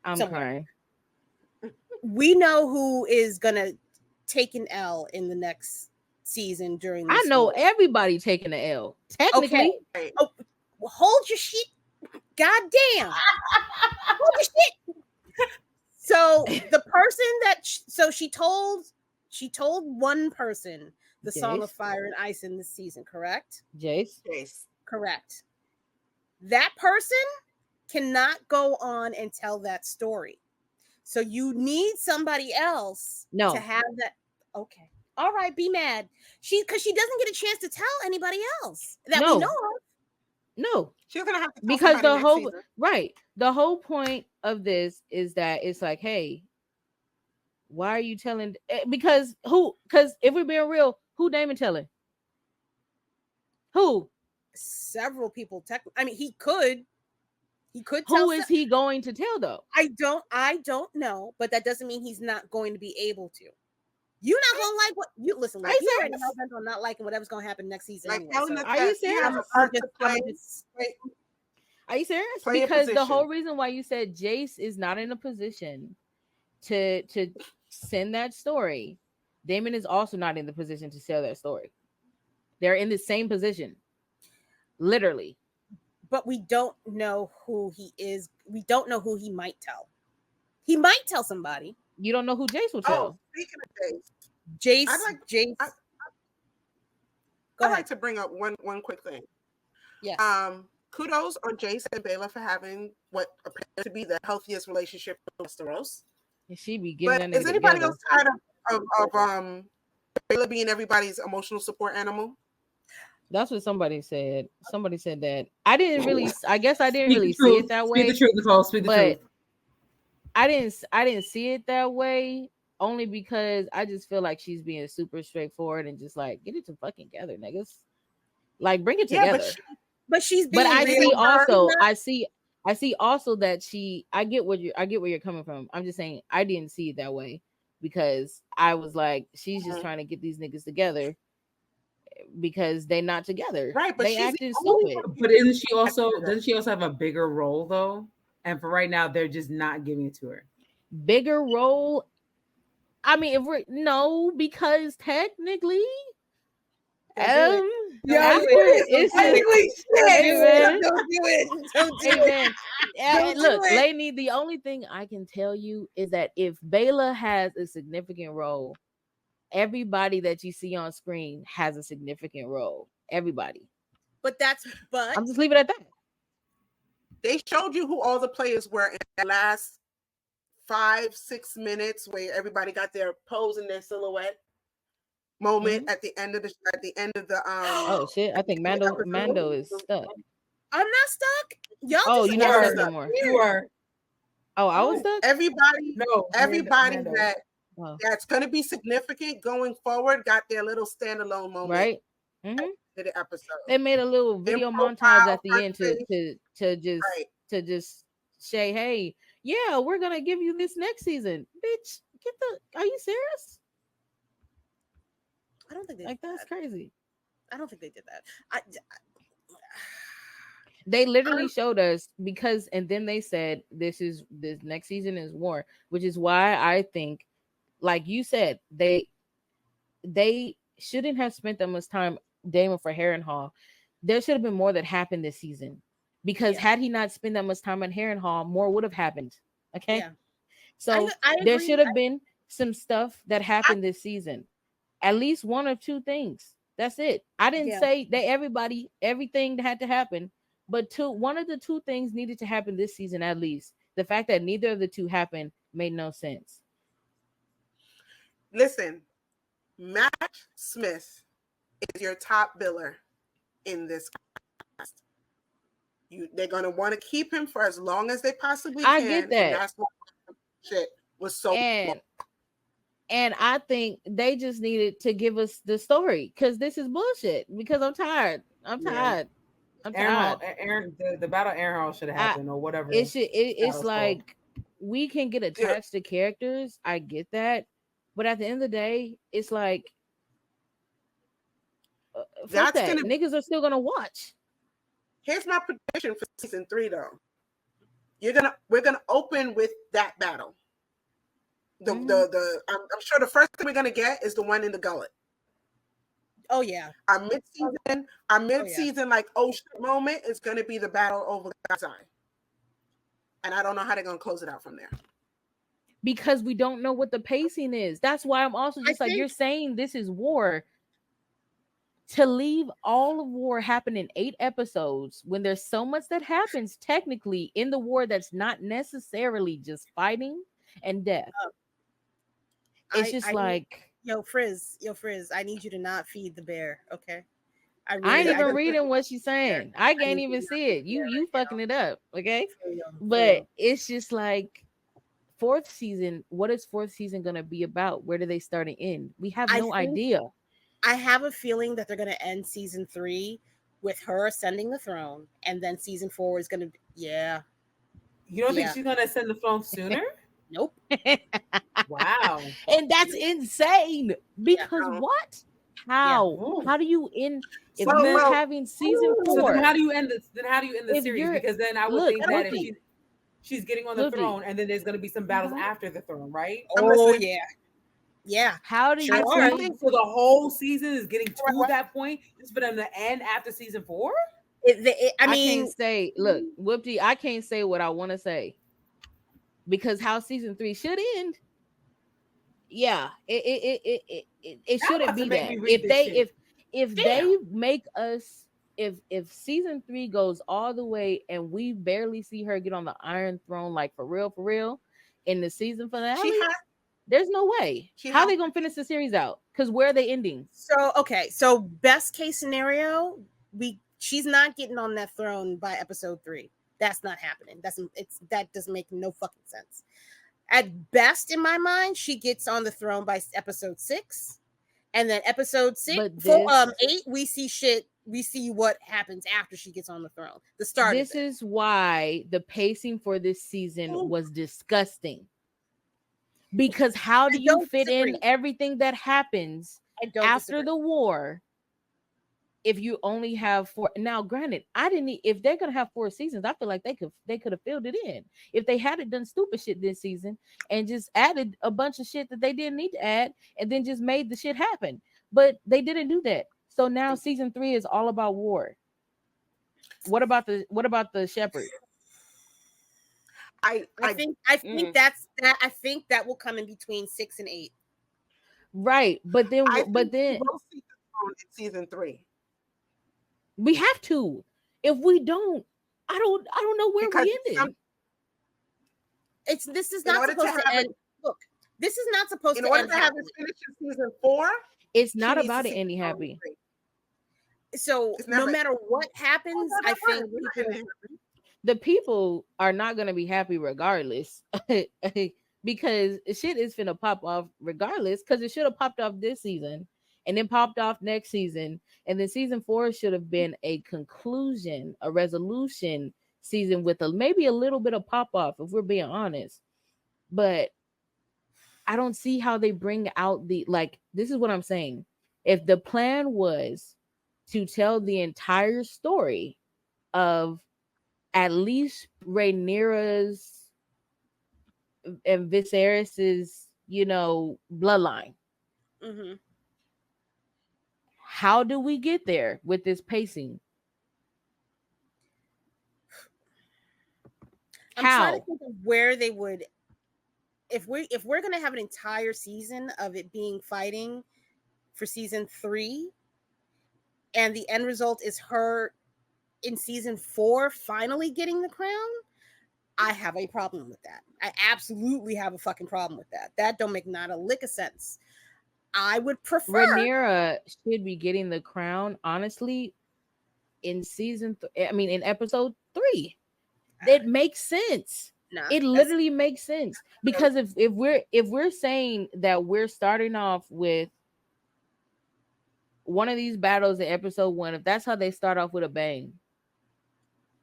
I'm crying. We know who is gonna take an L in the next season during this. I know everybody taking the L. Technically. Okay. Oh, well, hold your shit. God damn. Hold your shit. So the person that she told one person the Song of Fire and Ice in this season, correct? Jace. Correct. That person cannot go on and tell that story. So you need somebody else to have that. Okay. All right, be mad. Because she doesn't get a chance to tell anybody else that we know of. No. She's gonna have to tell because the whole season. the whole point of this is that it's like, hey, why are you telling? Because if we're being real, who Daemon telling? Who? Several people. I mean, he could tell. Who is he going to tell though? I don't know, but that doesn't mean he's not going to be able to. You're not gonna like what you listen. Like you already know I'm not liking whatever's gonna happen next season. Like, anyway, are you serious? Are you serious? Because the whole reason why you said Jace is not in a position to send that story, Daemon is also not in the position to sell that story. They're in the same position, literally. But we don't know who he is. We don't know who he might tell. He might tell somebody. You don't know who Jace will tell. Oh, speaking of Jace, Jace. I'd like to bring up one quick thing. Yeah. Kudos on Jace and Baela for having what appears to be the healthiest relationship in Westeros. She be giving but is anybody else tired of Baela being everybody's emotional support animal? That's what somebody said. Somebody said that. I guess I didn't really see it that way. Speak the truth, Nicole. Speak the truth. I didn't see it that way only because I just feel like she's being super straightforward and just like, get it to fucking together, niggas. Like, bring it together. But she's being I see also that I get where you're coming from. I'm just saying I didn't see it that way because I was like, she's just trying to get these niggas together because they're not together. Right, but they acting stupid. But doesn't she also have a bigger role though? And for right now, they're just not giving it to her. Bigger role. I mean, because technically, don't do it. Look, Lainey, the only thing I can tell you is that if Baela has a significant role, everybody that you see on screen has a significant role. Everybody. But I'm just leaving it at that. They showed you who all the players were in the last 5-6 minutes, where everybody got their pose and their silhouette moment at the end of the oh shit! I think Mando is stuck. I'm not stuck. Y'all. You're not stuck no more. You are. Oh, I was stuck. Everybody that's going to be significant going forward got their little standalone moment, right? The episode. They made a little video montage at the end to just say, "Hey, yeah, we're gonna give you this next season, bitch." Are you serious? I don't think they that's crazy. I don't think they did that. They literally showed us and then they said this next season is war, which is why I think, like you said, they shouldn't have spent that much time Daemon for Harrenhal. There should have been more that happened this season, because had he not spent that much time on Harrenhal, more would have happened. Okay, so there should have been some stuff that happened this season, at least one or two things. That's it. I didn't say that everything had to happen, but one of the two things needed to happen this season at least. The fact that neither of the two happened made no sense. Listen, Matt Smith is your top biller in this cast. They're gonna want to keep him for as long as they possibly can. I get that. And that's why shit was so and I think they just needed to give us the story because this is bullshit. Because I'm tired. I'm tired. The battle Aaron Hall should have happened or whatever. It's like we can get attached to characters. I get that, but at the end of the day, it's like fuck that. Niggas are still gonna watch. Here's my prediction for season 3, though. We're gonna open with that battle. I'm sure the first thing we're gonna get is the one in the gullet. Oh yeah. Our mid-season like oh shit moment is gonna be the battle over God's Eye. And I don't know how they're gonna close it out from there. Because we don't know what the pacing is. That's why I'm also just you're saying this is war. To leave all of war happen in 8 episodes when there's so much that happens technically in the war that's not necessarily just fighting and death. It's just yo Frizz, I need you to not feed the bear, okay? I ain't even reading what she's saying. I can't even see it. You fucking it up, okay? But it's just like 4th season. What is 4th season gonna be about? Where do they start and end? We have no idea. I have a feeling that they're gonna end season 3 with her ascending the throne, and then season 4 is gonna You don't think she's gonna ascend the throne sooner? Nope. Wow. And that's insane. Because what? How? How do you end if you're having season 4? So then how do you end this? Then how do you end the series? Because then I would think that if she's getting on the throne, and then there's gonna be some battles after the throne, right? Oh yeah. Yeah. How do you think so the whole season is getting to that point just for them to end after season 4? I can't say, look, Whoopty, I can't say what I want to say. Because how season 3 should end. Yeah, it shouldn't be that. If they make us if season 3 goes all the way and we barely see her get on the Iron Throne, like for real, in the season finale, there's no way. How are they gonna finish the series out? Because where are they ending? So best case scenario, she's not getting on that throne by episode 3. That's not happening. That doesn't make no fucking sense. At best, in my mind, she gets on the throne by episode 6, and then episode 8, we see what happens after she gets on the throne. The start. This is why the pacing for this season was disgusting. Because how do you fit in everything that happens after the war if you only have 4? Now, granted, if they're gonna have 4 seasons, I feel like they could have filled it in if they hadn't done stupid shit this season and just added a bunch of shit that they didn't need to add and then just made the shit happen. But they didn't do that. So now season 3 is all about war. What about the shepherd? I think that will come in between 6 and 8. Right, but then we'll see the throne in season 3. We have to. If we don't, I don't know where we ended. This is not supposed to end. Look, this is not supposed to end. In order to have this finish in season 4, it's not about it ending happy. So no matter what happens, I think the people are not going to be happy regardless. Because shit is finna pop off regardless, because it should have popped off this season and then popped off next season, and then season 4 should have been a conclusion, a resolution season with maybe a little bit of pop off, if we're being honest. But I don't see how they bring out this is what I'm saying. If the plan was to tell the entire story of at least Rhaenyra's and Viserys's, bloodline. Mm-hmm. How do we get there with this pacing? I'm trying to think of where they would, if we're gonna have an entire season of it being fighting for season 3, and the end result is her in season 4 finally getting the crown. I have a problem with that. I absolutely have a fucking problem with that. That don't make not a lick of sense. I would prefer Rhaenyra should be getting the crown, honestly, in in episode 3. It makes sense. Nah, It literally makes sense. Because if we're saying that we're starting off with one of these battles in episode 1, if that's how they start off with a bang,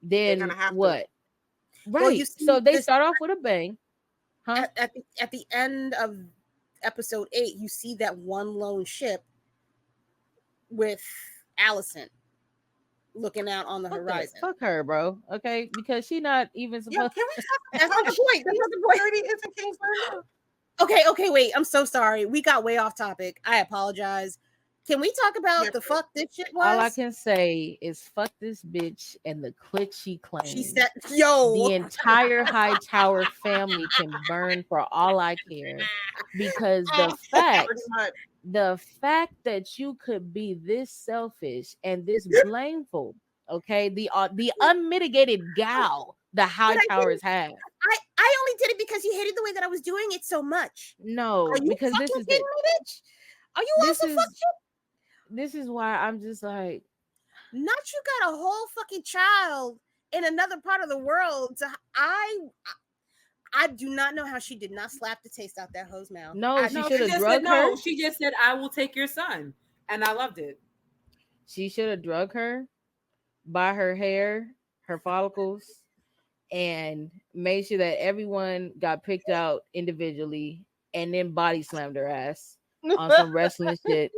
then what? Right. Well, so they start off with a bang. Huh? At the end of episode 8, you see that one lone ship with Alicent looking out on the horizon. Fuck her, bro. Okay, because she not even supposed. Can we talk That's not the point. That's not the point. Okay, wait. I'm so sorry. We got way off topic. I apologize. Can we talk about the fuck this shit was? All I can say is fuck this bitch and the clique she claims. She said, "Yo, the entire Hightower family can burn for all I care." Because the fact that you could be this selfish and this blameful, okay, the unmitigated gal the Hightowers have. I only did it because you hated the way that I was doing it so much. No, because this is kidding me, bitch? Are you also fucking? This is why I'm just like, not you got a whole fucking child in another part of the world. I do not know how she did not slap the taste out that hoe's mouth. No, she should have drugged her. No, she just said, "I will take your son," and I loved it. She should have drugged her by her hair, her follicles, and made sure that everyone got picked out individually, and then body slammed her ass on some wrestling shit.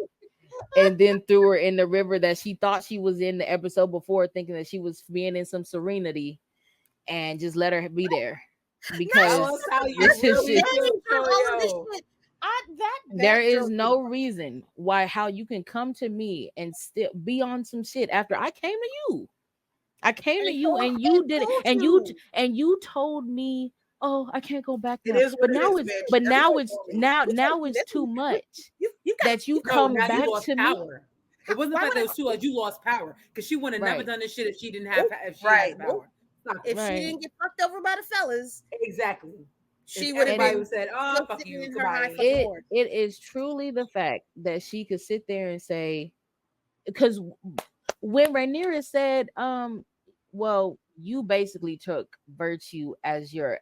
And then threw her in the river that she thought she was in the episode before, thinking that she was being in some serenity, and just let her be there because there is no reason how you can come to me and still be on some shit after I came to you. I came to you and you did it, and you told me, "Oh, I can't go back now." But now it's too much. That you come back to power. Me. It wasn't that it was too much. You lost power because she wouldn't have never done this shit if she didn't have had power. If she didn't get fucked over by the fellas, exactly. She would have said, "Oh, fuck you." It is truly the fact that she could sit there and say, because when Rhaenyra said, well, you basically took virtue as your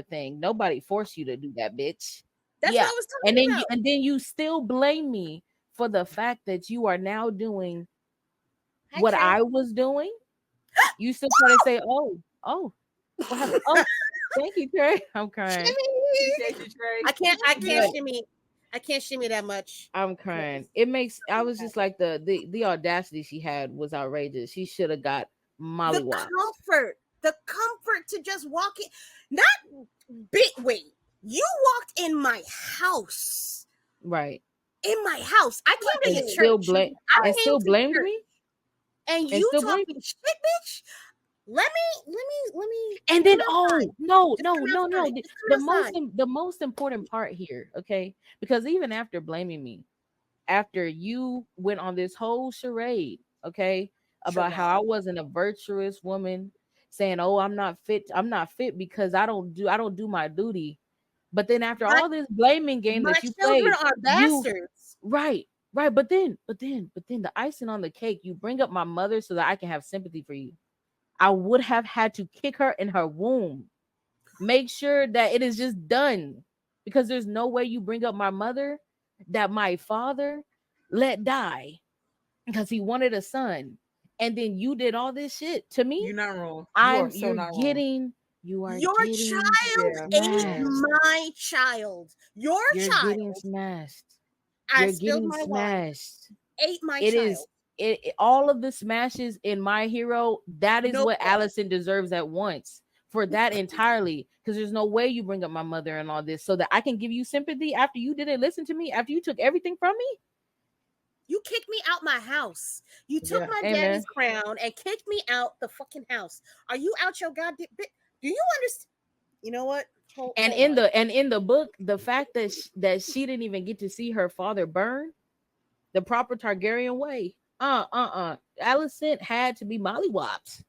thing. Nobody forced you to do that, bitch. That's what I was talking about. And then you still blame me for the fact that you are now doing what I was doing. You still try to say, oh, what happened? Oh, thank you, Trey. I'm crying. I can't shimmy. I can't shimmy that much. I'm crying. It makes. I was just like the audacity she had was outrageous. She should have got mollywopped. The comfort to just walk in. Wait. You walked in my house. Right. In my house. I came to your church. Still blamed me? And you talking shit, bitch? Let me. And then, no. The most important part here, okay? Because even after blaming me, after you went on this whole charade, okay, about how I wasn't a virtuous woman, saying, "Oh, I'm not fit because I don't do my duty." But then after all this blaming game that you played, my children are bastards. Right. But then the icing on the cake, you bring up my mother so that I can have sympathy for you. I would have had to kick her in her womb. Make sure that it is just done, because there's no way you bring up my mother that my father let die because he wanted a son, and then you did all this shit to me. You're not wrong. Your child ate my child. Your child getting smashed. You're getting smashed. Ate my child. All of the smashes in My Hero, that is what Alicent deserves at once for that entirely, because there's no way you bring up my mother and all this so that I can give you sympathy after you didn't listen to me, after you took everything from me. You kicked me out my house. You took my daddy's crown and kicked me out the fucking house. Are you out your goddamn bit? Do you understand? You know what? In the book, the fact that she didn't even get to see her father burn the proper Targaryen way. Alicent had to be mollywopped.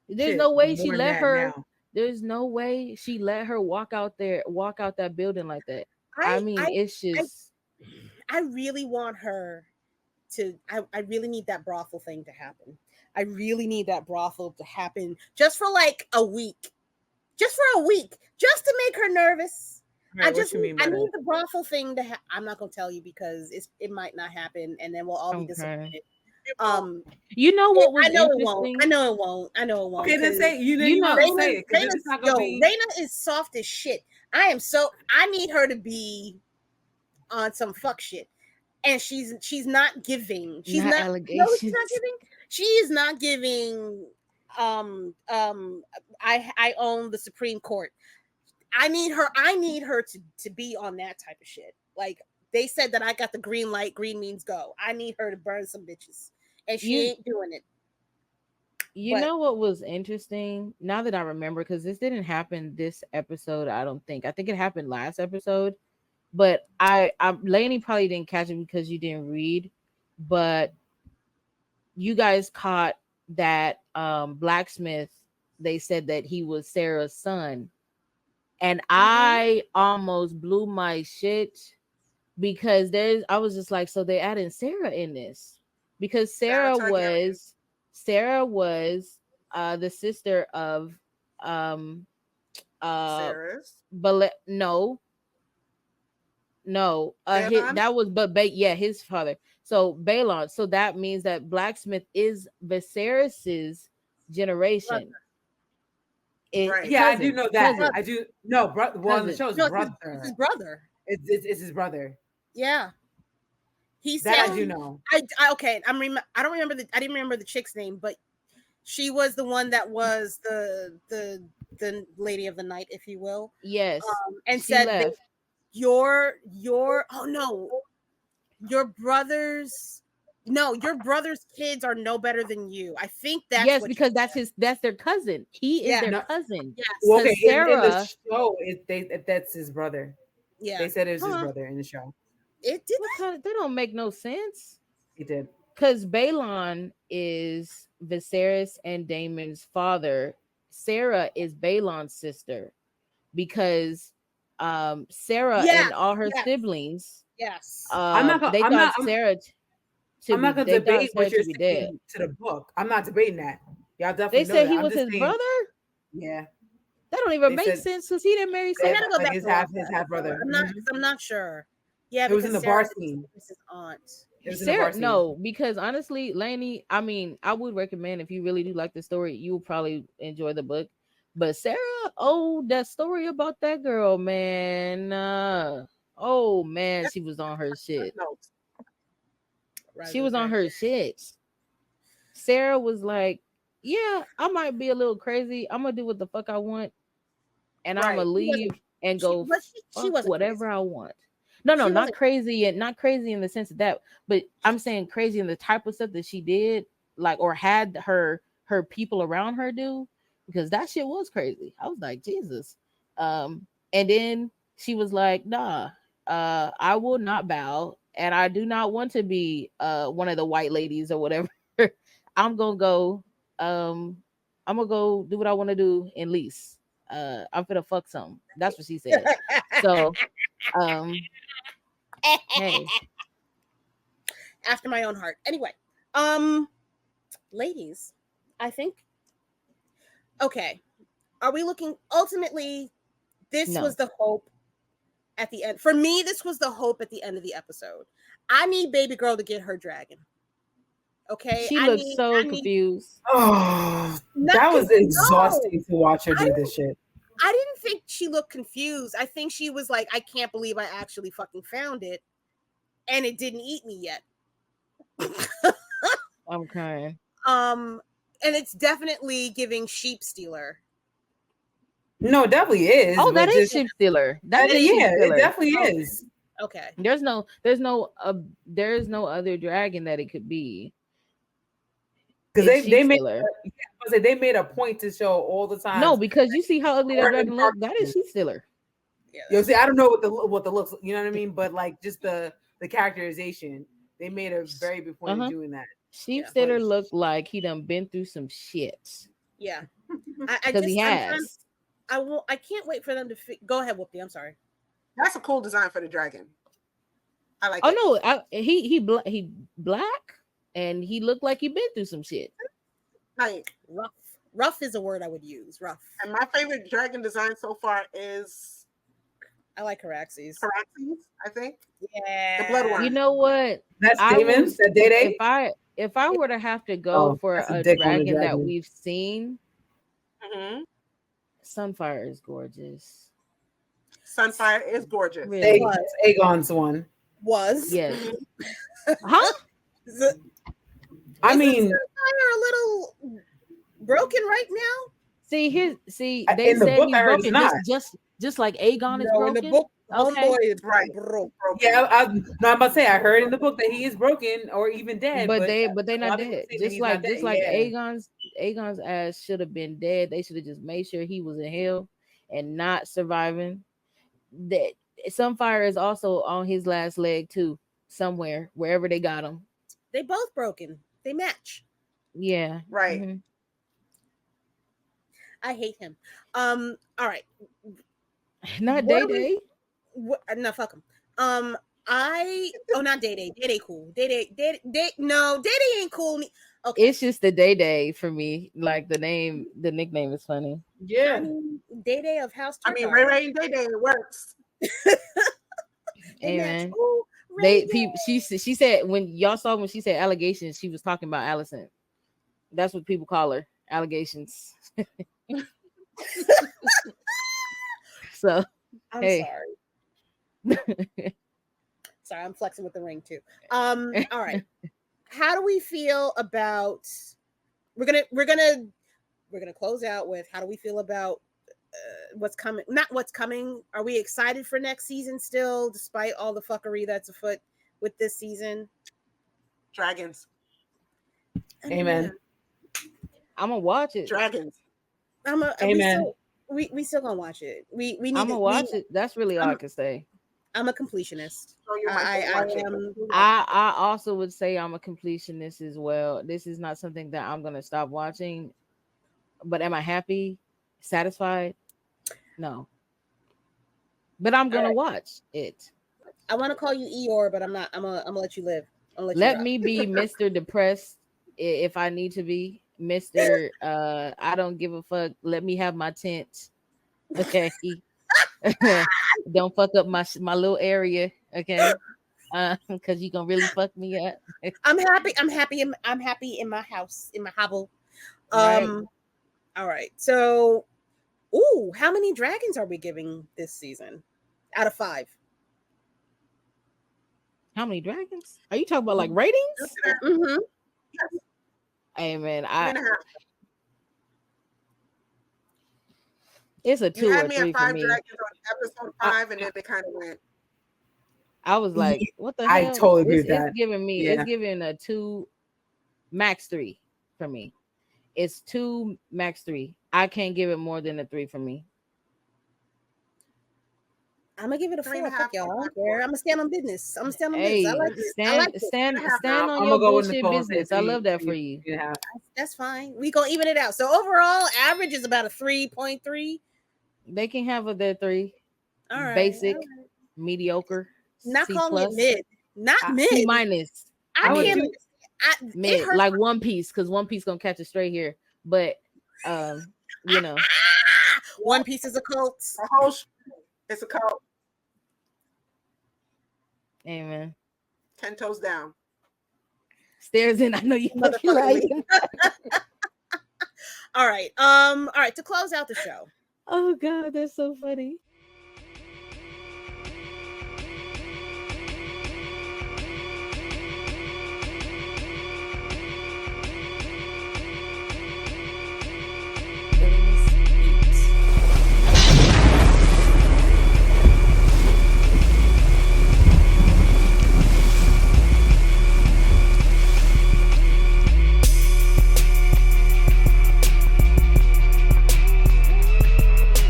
There's no way she let her. There's no way she let her walk out that building like that. I I mean, I it's just I really want her to. I really need that brothel thing to happen. I really need that brothel to happen just for like a week. Just for a week, just to make her nervous. Right, what you mean by I need that? the brothel thing to I'm not gonna tell you because it might not happen and then we'll all be okay. disappointed. You know what was I know it won't. interesting? I know it won't. I know it won't. Okay, then say you know You you know, might as well say it because if Raina's, it's not gonna be. Raina is soft as shit. I need her to be on some fuck shit. And she's not giving. She's not not no, she's allegations. not giving. She is not giving I own the Supreme Court. I need her to be on that type of shit. Like they said that I got the green light, green means go. I need her to burn some bitches. And she ain't doing it. You know what was interesting? Now that I remember, because this didn't happen this episode, I don't think. I think it happened last episode. But I Lainey probably didn't catch it because you didn't read. But you guys caught that blacksmith, they said that he was Sarah's son. And I almost blew my shit because I was just like, so they added Sarah in this because Sarah was the sister of Sarah's? that was his father. So Balon, so that means that blacksmith is Viserys's generation. Right. Yeah, I do know that. I do. No, well, on the show, his brother. It's his brother. It's his brother. Yeah. He said, that I do know. I don't remember I didn't remember the chick's name, but she was the one that was the lady of the night, if you will. Yes. And said that your brother's kids are no better than you. I think that's because that's their cousin. He is their cousin. Yes. Well, okay, Sarah, in the show, that's his brother. Yeah, they said it was his brother in the show. It did. They don't make no sense. It did because Balon is Viserys and Daemon's father. Sarah is Balon's sister because Sarah and all her siblings. Yes, I'm not gonna debate what you're saying to the book. I'm not debating that. Y'all definitely. They said he was his brother. Yeah, that don't even make sense because he didn't marry Sarah. Like his half brother. I'm not sure. Yeah, it was in the bar scene. His aunt. Sarah, no, because honestly, Lainey, I mean, I would recommend if you really do like the story, you will probably enjoy the book. But Sarah, that story about that girl, man. She was on her shit. She was on her shit. Sarah was like, yeah, I might be a little crazy. I'm gonna do what the fuck I want, and I'm gonna leave and go fuck whatever I want. No, not crazy, and not crazy in the sense of that, but I'm saying crazy in the type of stuff that she did, like, or had her people around her do, because that shit was crazy. I was like, Jesus. And then she was like, nah, I will not bow, and I do not want to be one of the white ladies or whatever. I'm gonna go do what I want to do in lease. I'm gonna fuck some. That's what she said. So hey, after my own heart. Anyway, ladies, I think. Okay, are we looking? Ultimately, this was the hope at the end. For me, this was the hope at the end of the episode. I need baby girl to get her dragon. Okay, she looks so confused. Oh, that was exhausting to watch her do this shit. I didn't think she looked confused. I think she was like, I can't believe I actually fucking found it, and it didn't eat me yet. I'm crying. And it's definitely giving sheep stealer. No, it definitely is. Oh, that is sheep stealer. It definitely is. Okay. There's no other dragon that it could be. Because they made a point to show all the time. No, because you see how ugly that dragon looks. That is sheep stealer. Yeah, see, I don't know what the looks, you know what I mean, but like just the characterization, they made a very big point of doing that. Sheep stealer looked like he done been through some shit. Yeah, because he has. I can't wait for them to go ahead, Whoopty. I'm sorry. That's a cool design for the dragon. I like. Oh no, he black, and he looked like he been through some shit. Like rough is a word I would use. Rough. And my favorite dragon design so far is I like Caraxes. I think. Yeah. The blood one. You know what? That's Damon's. That Day. If I were to have to go for a dragon that we've seen, Sunfire is gorgeous. Sunfire is gorgeous. Really? Aegon's one. Yes. Huh? I mean, Sunfire a little broken right now. They in said the book, he's I heard broken, not. just like Aegon is broken. In the book, okay. Homeboy is broken. Yeah, I'm about to say I heard in the book that he is broken or even dead. But they're not dead. Just like yeah. Aegon's ass should have been dead. They should have just made sure he was in hell and not surviving. That Sunfire is also on his last leg too, somewhere, wherever they got him. They both broken. They match. Yeah. Right. Mm-hmm. I hate him. All right. Not Day. No, fuck him. Not Day. Day cool. Day. No, Day ain't cool. Okay. It's just the Day for me. Like the nickname is funny. Yeah. Day of House Targaryen. I mean, Ray and Day, it works. Amen. She said when she said allegations, she was talking about Allison. That's what people call her, allegations. So I'm sorry. Sorry, I'm flexing with the ring too. All right. How do we feel about? We're gonna close out with how do we feel about what's coming? Not what's coming. Are we excited for next season still, despite all the fuckery that's afoot with this season? Dragons. Amen. I'm gonna watch it. Dragons. Amen. We still gonna watch it. We need. I'm gonna watch it. That's really all I can say. I'm a completionist. I also would say I'm a completionist as well. This is not something that I'm gonna stop watching. But am I happy, satisfied? No. But I'm gonna watch it. I want to call you Eeyore, but I'm not. I'm gonna let you live. Let me be Mr. Depressed if I need to be. Mr. I don't give a fuck. Let me have my tent. Okay. Don't fuck up my little area. Okay. Because you gonna really fuck me up. I'm happy in my house, in my hovel. Right. All right. So how many dragons are we giving this season out of 5? How many dragons? Are you talking about like ratings? Mm-hmm. Hey man, it's a 2 or 3 for me. 5 dragons on episode 5, and then they kind of went. I was like, what the hell? I totally agree with that. It's giving me, it's giving a 2, max 3 for me. It's 2, max 3. I can't give it more than a 3 for me. I'm gonna give it a 4. Fuck y'all. I don't care. I'm gonna stand on business. I like it. Stand on your bullshit business. I love that for you. Yeah. That's fine. We gonna even it out. So overall, average is about a 3.3. They can have their 3. All right. Basic, mediocre. Not C+. calling it mid. Not mid. C-. I can't. Mid, like One Piece, because One Piece gonna catch it straight here. But you know, One Piece is a cult. It's a cult. Amen. 10 toes down. Stairs in. I know you fucking like. All right. All right. To close out the show. Oh God, that's so funny.